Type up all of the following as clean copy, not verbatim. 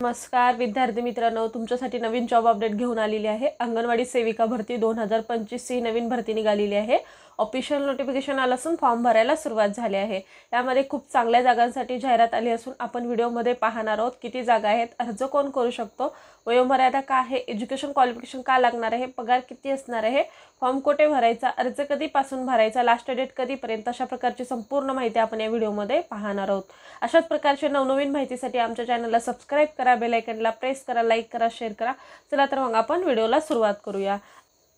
नमस्कार विद्यार्थी मित्रांनो, तुमच्यासाठी नवीन जॉब अपडेट घेऊन आलेली आहे। अंगणवाडी सेविका भरती 2025 ही नवीन भरती निघालेली आहे। ऑफिशियल नोटिफिकेशन आलं असून फॉर्म भरायला सुरुवात झाली आहे। यामध्ये खूप चांगल्या जागांसाठी जाहिरात आली असून आपण व्हिडिओमध्ये पाहणार आहोत किती जागा आहेत, अर्ज कोण करू शकतो, वयोमर्यादा काय आहे, एज्युकेशन क्वालिफिकेशन काय लागणार आहे, पगार किती असणार आहे, फॉर्म कुठे भरायचा, अर्ज कधीपासून भरायचा, लास्ट डेट कधीपर्यंत, अशा प्रकारची संपूर्ण माहिती आपण या व्हिडिओमध्ये पाहणार आहोत। अशाच प्रकारचे नवनवीन माहितीसाठी आमच्या चॅनलला सबस्क्राइब करा, बेल आयकनला प्रेस करा, लाईक करा, शेअर करा। चला तर मग आपण व्हिडिओला सुरुवात करूया।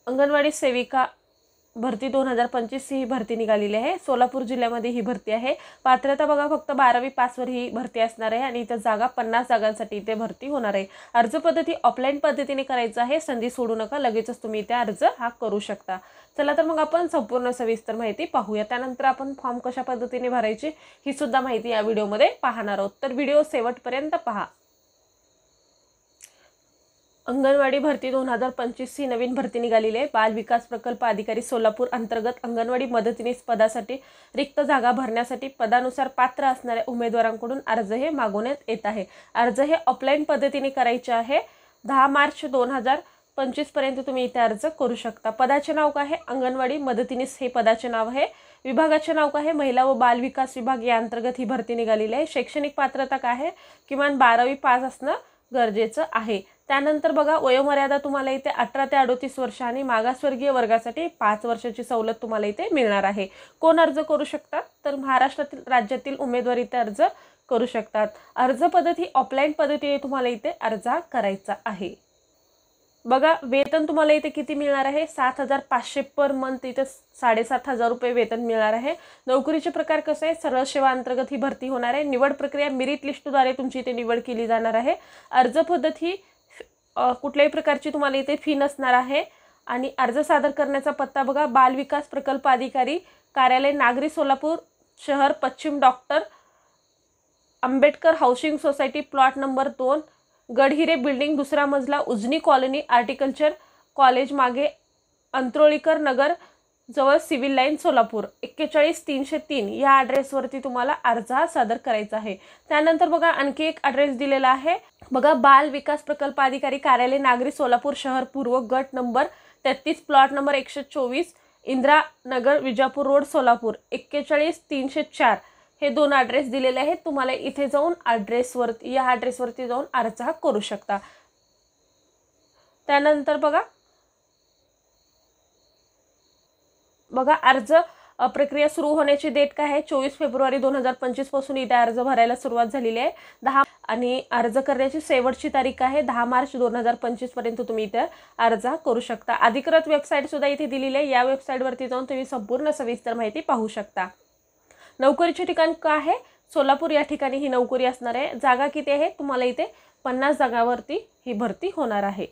अंगणवाडी सेविका भरती 2025 ही भरती निघालेली आहे। सोलापूर जिल्ह्यामध्ये ही भरती आहे। पात्रता बघा, फक्त 12वी पासवर ही भरती असणार आहे आणि इथे जागा 50 जागांसाठी इथे भरती होणार आहे। अर्ज पद्धती ऑफलाईन पद्धतीने करायचं आहे, संधी सोडू नका, लगेचच तुम्ही इथे अर्ज हा करू शकता। चला तर मग आपण संपूर्ण सविस्तर माहिती पाहूया। त्यानंतर आपण फॉर्म कशा पद्धतीने भरायची ही सुद्धा माहिती या व्हिडिओमध्ये पाहणार आहोत, तर व्हिडिओ शेवटपर्यंत पहा। अंगणवाडी भरती 2025 ही नवीन भरती निघालेली आहे। बाल विकास प्रकल्प अधिकारी सोलापूर अंतर्गत अंगणवाडी मदतनीस पदासाठी रिक्त जागा भरण्यासाठी पदानुसार पात्र असणाऱ्या उमेदवारांकडून अर्ज हे मागवण्यात येत आहे। अर्ज हे ऑफलाईन पद्धतीने करायचे आहे। 10 मार्च 2025 पर्यंत तुम्ही इथे अर्ज करू शकता। पदाचे नाव काय आहे, अंगणवाडी मदतनीस हे पदाचे नाव आहे। विभागाचे नाव काय आहे, महिला व बाल विकास विभाग या अंतर्गत ही भरती निघालेली आहे। शैक्षणिक पात्रता काय आहे, किमान 12वी पास असणं गरजेचं आहे। त्यानंतर बघा, वयोमर्यादा तुम्हाला इथे 18 ते 38 वर्ष आणि मागासवर्गीय वर्गासाठी 5 वर्षाची सवलत तुम्हाला इथे मिळणार आहे। कोण अर्ज करू शकतात, तर महाराष्ट्रातील राज्यातील उमेदवार इथे अर्ज करू शकतात। अर्ज पद्धती ऑफलाईन पद्धतीने तुम्हाला इथे अर्ज करायचा आहे। बघा, वेतन तुम्हाला इथे किती मिळणार आहे, 7,500 पर मंथ, इथे 7,500 रुपये वेतन मिळणार आहे। नोकरीचे प्रकार कसे आहे, सरळ सेवा अंतर्गत ही भरती होणार आहे। निवड प्रक्रिया मेरिट लिस्टद्वारे तुमची इथे निवड केली जाणार आहे। अर्ज पद्धत ही कुठल्याही प्रकारची तुम्हाला इथे फी नसणार आहे। आणि अर्ज सादर करण्याचा पत्ता बघा, बाल विकास प्रकल्प अधिकारी कार्यालय, नागरी, सोलापूर शहर, पश्चिम, doctor Ambedkar housing society, plot number 2, Gadhire building, दुसरा मजला, उजनी कॉलनी, आर्टिकल्चर कॉलेज मागे, अंत्रोळीकर नगर जवळ, सिव्हिल लाईन, सोलापूर 41303 या ॲड्रेसवरती तुम्हाला अर्ज सादर करायचा आहे। त्यानंतर बघा, आणखी एक ॲड्रेस दिलेला आहे बघा, बाल विकास प्रकल्प अधिकारी कार्यालय, नागरी, सोलापूर शहर पूर्व, गट number 33, plot number 124, Indira Nagar, Vijapur road, Solapur 41304 हे 2 ॲड्रेस दिलेले आहेत। तुम्हाला इथे जाऊन या ॲड्रेसवरती जाऊन अर्ज करू शकता। त्यानंतर बघा अर्ज प्रक्रिया सुरू होण्याची डेट काय आहे, 24 फेब्रुवारी 2025 पासून इथे अर्ज भरायला सुरुवात झालेली आहे। 10 आणि अर्ज करण्याची शेवटची तारीख आहे 10 मार्च 2025 पर्यंत तुम्ही इथे अर्ज करू शकता। अधिकृत वेबसाईट सुद्धा इथे दिलेली आहे, या वेबसाईटवरती जाऊन तुम्ही संपूर्ण सविस्तर माहिती पाहू शकता। नोकरीचे ठिकाण काय आहे, सोलापूर या ठिकाणी ही नोकरी असणार आहे। जागा किती आहे, तुम्हाला इथे 50 जागांवरती ही भरती होणार आहे।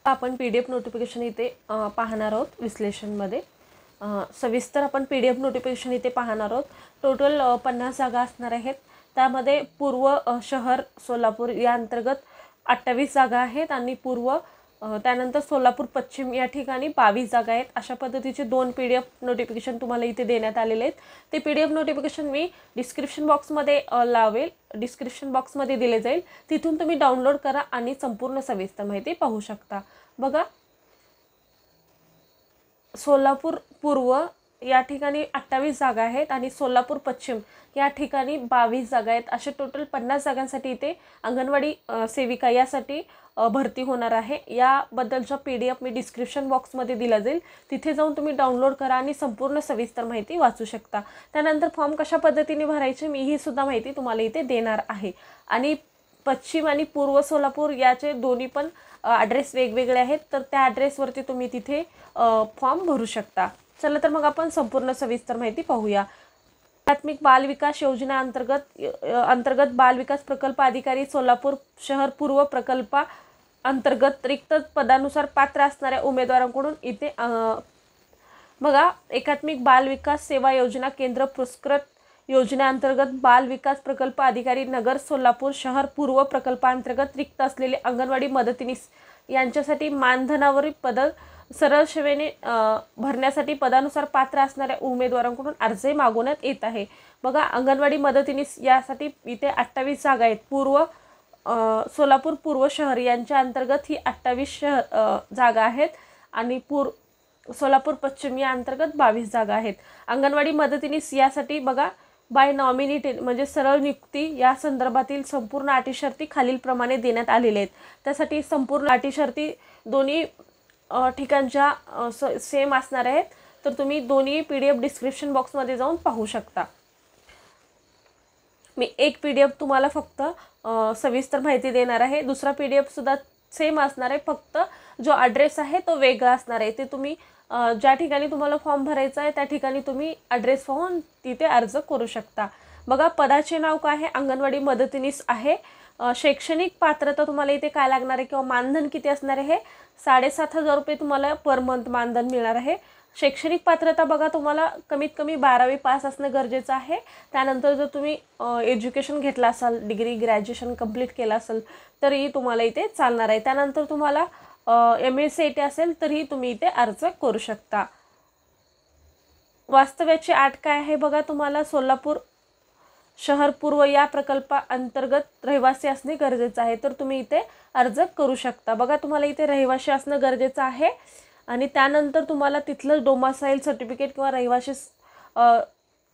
आपण PDF नोटिफिकेशन इथे पाहणार आहोत। विश्लेषणमध्ये सविस्तर आपण PDF नोटिफिकेशन इथे पाहणार आहोत। टोटल 50 जागा असणार आहेत। त्यामध्ये पूर्व शहर सोलापूर या अंतर्गत 28 जागा आहेत आणि त्यानंतर सोलापूर पश्चिम या ठिकाणी 22 जागा आहेत। अशा पद्धतीचे 2 PDF नोटिफिकेशन तुम्हाला इथे देण्यात आलेले आहेत। ते PDF नोटिफिकेशन मी डिस्क्रिप्शन बॉक्समध्ये लावेल, डिस्क्रिप्शन बॉक्समध्ये दिले जाईल, तिथून तुम्ही डाउनलोड करा आणि संपूर्ण सविस्तर माहिती पाहू शकता। बघा, सोलापूर पूर्व या ठिकाणी 28 जागा आहेत आणि सोलापूर पश्चिम या ठिकाणी 22 जागा आहेत। असे टोटल 50 जागांसाठी इथे अंगणवाडी सेविका यासाठी भरती होणार आहे। याबद्दलचा PDF मी डिस्क्रिप्शन बॉक्समध्ये दिला जाईल, तिथे जाऊन तुम्ही डाउनलोड करा आणि संपूर्ण सविस्तर माहिती वाचू शकता। त्यानंतर फॉर्म कशा पद्धतीने भरायचे मी ही सुद्धा माहिती तुम्हाला इथे देणार आहे। आणि पश्चिम आणि पूर्व सोलापूर याचे दोन्ही पण ॲड्रेस वेगवेगळे आहेत, तर त्या ॲड्रेसवरती तुम्ही तिथे फॉर्म भरू शकता। चला तर मग आपण संपूर्ण सविस्तर माहिती पाहूया। प्राथमिक बाल विकास योजना अंतर्गत बाल विकास प्रकल्प अधिकारी सोलापूर शहर पूर्व प्रकल्पा अंतर्गत रिक्त पदानुसार पात्र असणाऱ्या उमेदवारांकडून इथे बघा, एकात्मिक बाल विकास सेवा योजना केंद्र पुरस्कृत योजनेअंतर्गत बाल विकास प्रकल्प अधिकारी नगर सोलापूर शहर पूर्व प्रकल्पांतर्गत रिक्त असलेले अंगणवाडी मदतनीस यांच्यासाठी मानधनावरील पद सरळ सेवेने भरण्यासाठी पदानुसार पात्र असणाऱ्या उमेदवारांकडून अर्ज मागवण्यात येत आहे। बघा, अंगणवाडी मदतनीस यासाठी इथे 28 जागा आहेत। पूर्व सोलापूर पूर्व शहर यांच्या अंतर्गत ही 28 जागा आहेत आणि सोलापूर पश्चिम या अंतर्गत 22 जागा आहेत. अंगणवाडी मदतनीस यासाठी बघा बाय नॉमिनेटेड म्हणजे सरळ नियुक्ती या संदर्भातील संपूर्ण अटी शर्ती खालीलप्रमाणे देण्यात आलेले आहेत. त्यासाठी संपूर्ण अटी शर्ती दोन्ही ठिकाणच्या सेम असणार आहेत. तर तुम्ही दोन्ही PDF डिस्क्रिप्शन बॉक्समध्ये जाऊन पाहू शकता. मी एक PDF तुम्हाला फक्त सविस्तर माहिती देणार आहे. दुसरा PDF सुद्धा सेम असणार आहे, फक्त जो ॲड्रेस आहे तो वेगळा असणार आहे. ते तुम्ही ज्या ठिकाणी तुम्हाला फॉर्म भरायचा आहे त्या ठिकाणी तुम्ही ॲड्रेस पाहून तिथे अर्ज करू शकता. बघा पदाचे नाव काय आहे, अंगणवाडी मदतनीस आहे. शैक्षणिक पात्रता तुम्हाला इथे काय लागणार आहे किंवा मानधन किती असणार आहे, 7,500 रुपये तुम्हाला पर मंथ मानधन मिळणार आहे. शैक्षणिक पात्रता बघा तुम्हाला कमीत कमी 12वी पास असणं गरजेचं आहे. त्यानंतर जर तुम्ही एज्युकेशन घेतलं असाल, डिग्री ग्रॅज्युएशन कंप्लीट केलं असेल तरीही तुम्हाला इथे चालणार आहे. त्यानंतर तुम्हाला MSc असेल तरीही तुम्ही इथे अर्ज करू शकता. वास्तव्याची अट काय आहे बघा, तुम्हाला सोलापूर शहर पूर्व या प्रकल्पाअंतर्गत रहिवासी असणे गरजेचं आहे. तर तुम्ही इथे अर्ज करू शकता. बघा तुम्हाला इथे रहिवासी असणं गरजेचं आहे आणि त्यानंतर तुम्हाला तिथलं डोमासाईल सर्टिफिकेट किंवा रहिवासी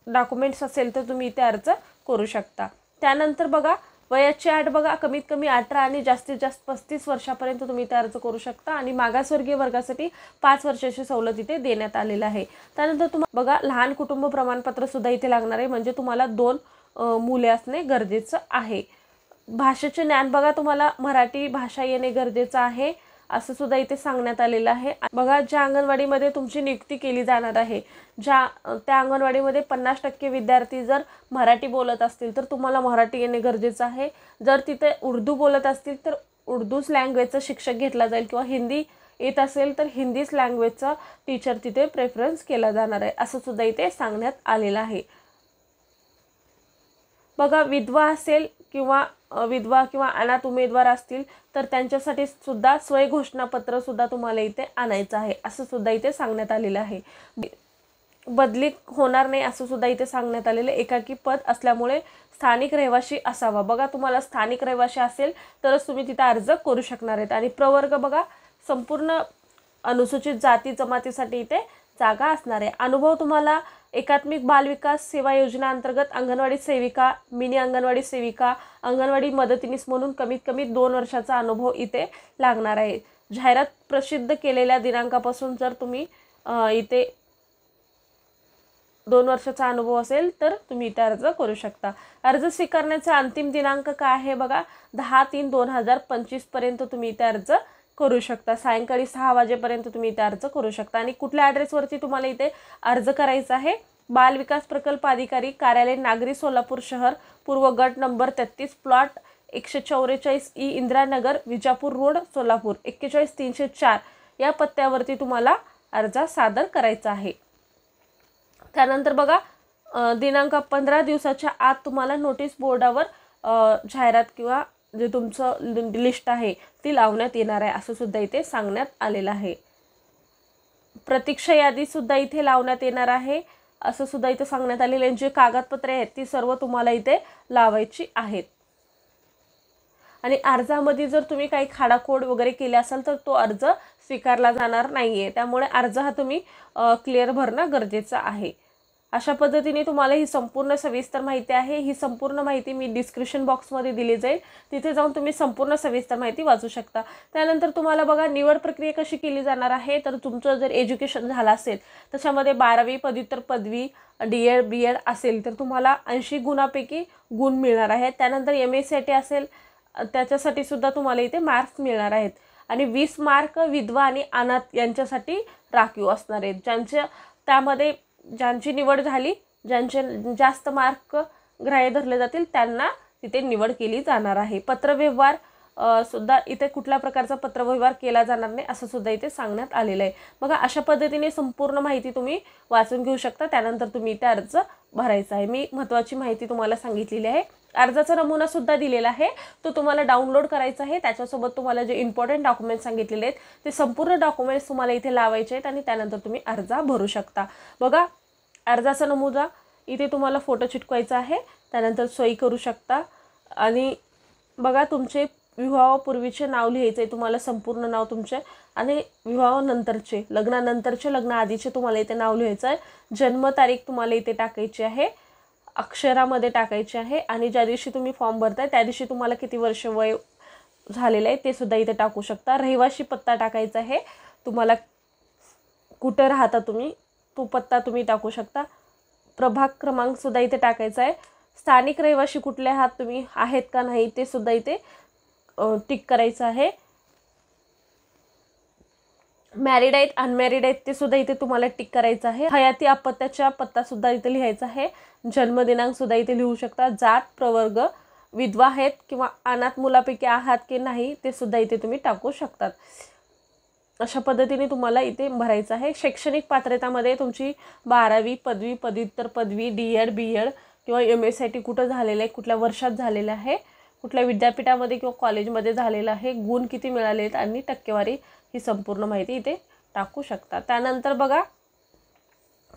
डॉक्युमेंट्स असेल तर तुम्ही इथे अर्ज करू शकता. त्यानंतर बघा वयाची अट बघा कमीत कमी 18 आणि जास्तीत जास्त 35 वर्षापर्यंत तुम्ही इथे अर्ज करू शकता आणि मागासवर्गीय वर्गासाठी 5 वर्षाची सवलत इथे देण्यात आलेली आहे. त्यानंतर तुम्हाला बघा लहान कुटुंब प्रमाणपत्र सुद्धा इथे लागणार आहे, म्हणजे तुम्हाला 2 मुले असणे गरजेचं आहे. भाषेचे ज्ञान बघा तुम्हाला मराठी भाषा येणे गरजेचं आहे असं सुद्धा इथे सांगण्यात आलेलं आहे. बघा ज्या अंगणवाडीमध्ये तुमची नियुक्ती केली जाणार आहे त्या अंगणवाडीमध्ये 50% विद्यार्थी जर मराठी बोलत असतील तर तुम्हाला मराठी येणे गरजेचं आहे. जर तिथे उर्दू बोलत असतील तर उर्दूच लँग्वेजचा शिक्षक घेतला जाईल किंवा हिंदी येत असेल तर हिंदीच लँग्वेजचा टीचर तिथे प्रेफरन्स केला जाणार आहे असं सुद्धा इथे सांगण्यात आलेलं आहे. बघा विधवा किंवा अनाथ उमेदवार असतील तर त्यांच्यासाठी सुद्धा स्वय घोषणापत्र सुद्धा तुम्हाला इथे आणायचं आहे असं सुद्धा इथे सांगण्यात आलेलं आहे. बदली होणार नाही असं सुद्धा इथे सांगण्यात आलेलं. एकाकी पद असल्यामुळे स्थानिक रहिवासी असावा. बघा तुम्हाला स्थानिक रहिवासी असेल तरच तुम्ही तिथे अर्ज करू शकणार आहेत. आणि प्रवर्ग बघा संपूर्ण अनुसूचित जाती जमातीसाठी इथे जागा असणार आहे. अनुभव तुम्हाला एकात्मिक बाल विकास सेवा योजना अंतर्गत अंगणवाडी सेविका, मिनी अंगणवाडी सेविका, अंगणवाडी मदतनीस म्हणून कमीत कमी 2 वर्षाचा अनुभव इथे लागणार आहे. जाहिरात प्रसिद्ध केलेल्या दिनांकापासून जर तुम्ही इथे 2 वर्षाचा अनुभव असेल तर तुम्ही इथे अर्ज करू शकता. अर्ज स्वीकारण्याचा अंतिम दिनांक काय आहे बघा 10/3/2025 पर्यंत तुम्ही इथे अर्ज करू शकता. सायंकाळी 6 वाजेपर्यंत तुम्ही इथे अर्ज करू शकता. आणि कुठल्या ॲड्रेसवरती तुम्हाला इथे अर्ज करायचा आहे, बाल विकास प्रकल्प अधिकारी कार्यालय नागरी सोलापूर शहर पूर्व गट number 33 plot 144 E Indiranagar Vijapur road Solapur 41304 या पत्त्यावरती तुम्हाला अर्ज सादर करायचा आहे. त्यानंतर बघा दिनांक 15 दिवसाच्या आत तुम्हाला नोटीस बोर्डावर जाहिरात किंवा जे तुमचं लिस्ट आहे ती लावण्यात येणार आहे असं सुद्धा इथे सांगण्यात आलेलं आहे. प्रतीक्षा यादी सुद्धा इथे लावण्यात येणार आहे असं सुद्धा इथे सांगण्यात आलेलं आहे. जे कागदपत्रे आहेत ती सर्व तुम्हाला इथे लावायची आहेत. आणि अर्जामध्ये जर तुम्ही काही खाडाखोड वगैरे केले असाल तर तो अर्ज स्वीकारला जाणार नाही आहे. त्यामुळे अर्ज हा तुम्ही क्लिअर भरणं गरजेचं आहे. अशा पद्धतीने तुम्हाला ही संपूर्ण सविस्तर माहिती आहे. ही संपूर्ण माहिती मी डिस्क्रिप्शन बॉक्समध्ये दिली जाईल, तिथे जाऊन तुम्ही संपूर्ण सविस्तर माहिती वाचू शकता. त्यानंतर तुम्हाला बघा निवड प्रक्रिया कशी केली जाणार आहे, तर तुमचं जर एज्युकेशन झालं असेल त्याच्यामध्ये 12वी पदव्युत्तर पदवी DED BEd असेल तर तुम्हाला 80 गुणापैकी गुण मिळणार आहेत. त्यानंतर MSc असेल त्याच्यासाठी सुद्धा तुम्हाला इथे मार्क्स मिळणार आहेत. आणि 20 मार्क विधवा आणि अनाथ यांच्यासाठी राखीव असणार आहेत. त्यामध्ये ज्यांची निवड झाली, ज्यांचे जास्त मार्क ग्राह्य धरले जातील त्यांना तिथे निवड केली जाणार आहे. पत्रव्यवहार सुद्धा इथे कुठल्या प्रकारचा पत्रव्यवहार केला जाणार नाही असं सुद्धा इथे सांगण्यात आलेलं आहे. बघा अशा पद्धतीने संपूर्ण माहिती तुम्ही वाचून घेऊ शकता. त्यानंतर तुम्ही इथे अर्ज भरायचा आहे. मी महत्त्वाची माहिती तुम्हाला सांगितलेली आहे. अर्जाचा नमुना सुद्धा दिलेला आहे, तो तुम्हाला डाउनलोड करायचा आहे. त्याच्यासोबत तुम्हाला जे इम्पॉर्टंट डॉक्युमेंट्स सांगितलेले आहेत ते संपूर्ण डॉक्युमेंट्स तुम्हाला इथे लावायचे आहेत आणि त्यानंतर तुम्ही अर्ज भरू शकता. बघा अर्जाचा नमुना इथे तुम्हाला फोटो चिटकवायचा आहे, त्यानंतर सही करू शकता. आणि बघा तुमचे विवाहापूर्वीचे नाव लिहायचं आहे तुम्हाला, संपूर्ण नाव तुमचे, आणि विवाहानंतरचे, लग्नानंतरचे, लग्नाआधीचे तुम्हाला इथे नाव लिहायचं आहे. जन्मतारीख तुम्हाला इथे टाकायची आहे, अक्षरामध्ये टाकायची आहे, आणि ज्या दिवशी तुम्ही फॉर्म भरताय त्या दिवशी तुम्हाला किती वर्ष वय झालेलं आहे ते सुद्धा इथे टाकू शकता. रहिवासी पत्ता टाकायचा आहे तुम्हाला, कुठं राहता तुम्ही तो पत्ता तुम्ही टाकू शकता. प्रभाग क्रमांक सुद्धा इथे टाकायचा आहे. स्थानिक रहिवासी कुठले आहात तुम्ही, आहेत का नाही ते सुद्धा इथे टिक करायचं आहे. मॅरिड आहेत अनमॅरिड आहेत ते सुद्धा इथे तुम्हाला टिक करायचं आहे. हयाती अपत्याचा पत्ता सुद्धा इथे लिहायचा आहे. जन्मदिनांक सुद्धा इथे लिहू शकता. जात, प्रवर्ग, विधवा आहेत किंवा अनाथ मुलापैकी आहात की नाही ते सुद्धा इथे तुम्ही टाकू शकतात. अशा पद्धतीने तुम्हाला इथे भरायचं आहे. शैक्षणिक पात्रतामध्ये तुमची 12वी, पदवी, पदव्युत्तर पदवी, D.Ed, B.Ed किंवा MSc कुठं झालेलं आहे, कुठल्या वर्षात झालेलं आहे, कुठल्या विद्यापीठामध्ये किंवा कॉलेजमध्ये झालेलं आहे, गुण किती मिळाले आहेत आणि टक्केवारी, ही संपूर्ण माहिती इथे टाकू शकता. त्यानंतर बघा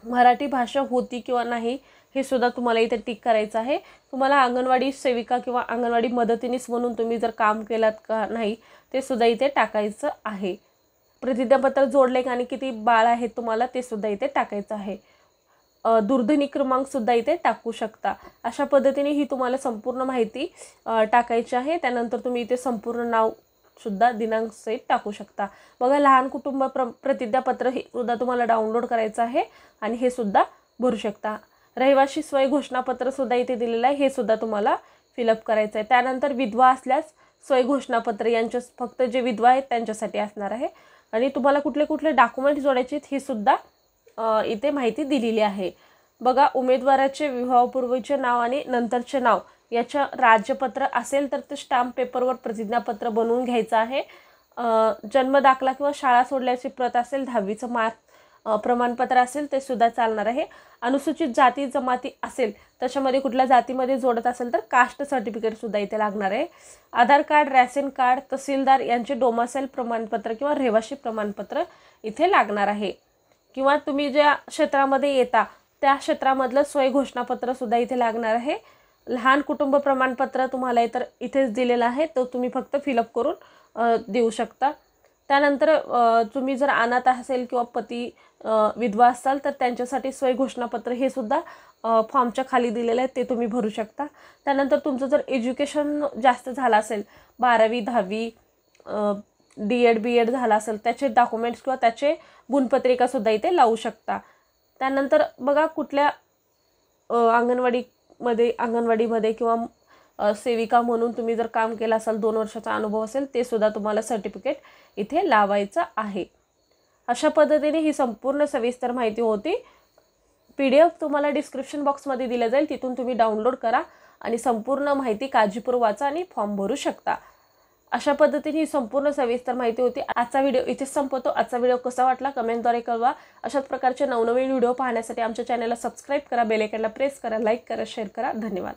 मराठी भाषा होती किंवा नाही हे सुद्धा तुम्हाला इथे टिक करायचं आहे. तुम्हाला अंगणवाडी सेविका किंवा अंगणवाडी मदतनीस म्हणून तुम्ही जर काम केलात का नाही ते सुद्धा इथे टाकायचं आहे. प्रतिज्ञापत्र जोडले आणि किती बाळ आहेत तुम्हाला ते सुद्धा इथे टाकायचं आहे. दूरध्वनी क्रमांक सुद्धा इथे टाकू शकता. अशा पद्धतीने ही तुम्हाला संपूर्ण माहिती टाकायची आहे. त्यानंतर तुम्ही इथे संपूर्ण नाव सुद्धा दिनांक सहित टाकू शकता. बघा लहान कुटुंब प्रतिज्ञापत्र हे सुद्धा तुम्हाला डाउनलोड करायचं आहे आणि हे सुद्धा भरू शकता. रहिवासी स्वय घोषणापत्र सुद्धा इथे दिलेलं आहे, हे सुद्धा तुम्हाला फिलअप करायचं आहे. त्यानंतर विधवा असल्यास स्वय घोषणापत्र यांच्या फक्त जे विधवा आहेत त्यांच्यासाठी असणार आहे. आणि तुम्हाला कुठले कुठले डॉक्युमेंट जोडायचे हे सुद्धा इथे माहिती दिलेली आहे. बघा उमेदवाराचे विवाहापूर्वीचे नाव आणि नंतरचे नाव याच्या राज्यपत्र असेल तर ते स्टॅम्प पेपरवर प्रतिज्ञापत्र बनवून घ्यायचं आहे. जन्म दाखला किंवा शाळा सोडल्याची प्रत असेल, 10वीचं मार्क प्रमाणपत्र असेल ते सुद्धा चालणार आहे. अनुसूचित जाती जमाती असेल त्याच्यामध्ये कुठल्या जातीमध्ये जोडत असेल तर कास्ट सर्टिफिकेट सुद्धा इथे लागणार आहे. आधार कार्ड, रॅशन कार्ड, तहसीलदार यांचे डोमासाईल प्रमाणपत्र किंवा रहिवासी प्रमाणपत्र इथे लागणार आहे. किंवा तुम्ही ज्या क्षेत्रामध्ये येता त्या क्षेत्रामधलं स्वय घोषणापत्र सुद्धा इथे लागणार आहे. लहान कुटुंब प्रमाणपत्र तुम्हाला इथेच दिलेलं आहे, तर तुम्ही फक्त फिलअप करून देऊ शकता. त्यानंतर तुम्ही जर अनाथ असेल किंवा पती विधवा असाल तर त्यांच्यासाठी स्वय घोषणापत्र हे सुद्धा फॉर्मच्या खाली दिलेलं आहे, ते तुम्ही भरू शकता. त्यानंतर तुमचं जर एज्युकेशन जास्त झालं असेल, 12वी, 10वी, D.Ed, B.Ed झालं असेल त्याचे डॉक्युमेंट्स किंवा त्याचे गुणपत्रिकासुद्धा इथे लावू शकता. त्यानंतर बघा कुठल्या अंगणवाडीमध्ये किंवा सेविका म्हणून तुम्ही जर काम केलं असाल, 2 वर्षाचा अनुभव असेल ते सुद्धा तुम्हाला सर्टिफिकेट इथे लावायचं आहे. अशा पद्धतीने ही संपूर्ण सविस्तर माहिती होती. PDF तुम्हाला डिस्क्रिप्शन बॉक्समध्ये दिलं जाईल, तिथून तुम्ही डाउनलोड करा आणि संपूर्ण माहिती काळजीपूर्वक वाचा आणि फॉर्म भरू शकता. अशा पद्धतीने ही संपूर्ण सविस्तर माहिती होती. आजचा व्हिडिओ इथेच संपवतो. आजचा व्हिडिओ कसा वाटला कमेंटद्वारे कळवा. अशाच प्रकारचे नवनवीन व्हिडिओ पाहण्यासाठी आमच्या चॅनलला सबस्क्राईब करा, बेल आयकॉनला प्रेस करा, लाईक करा, शेअर करा. धन्यवाद.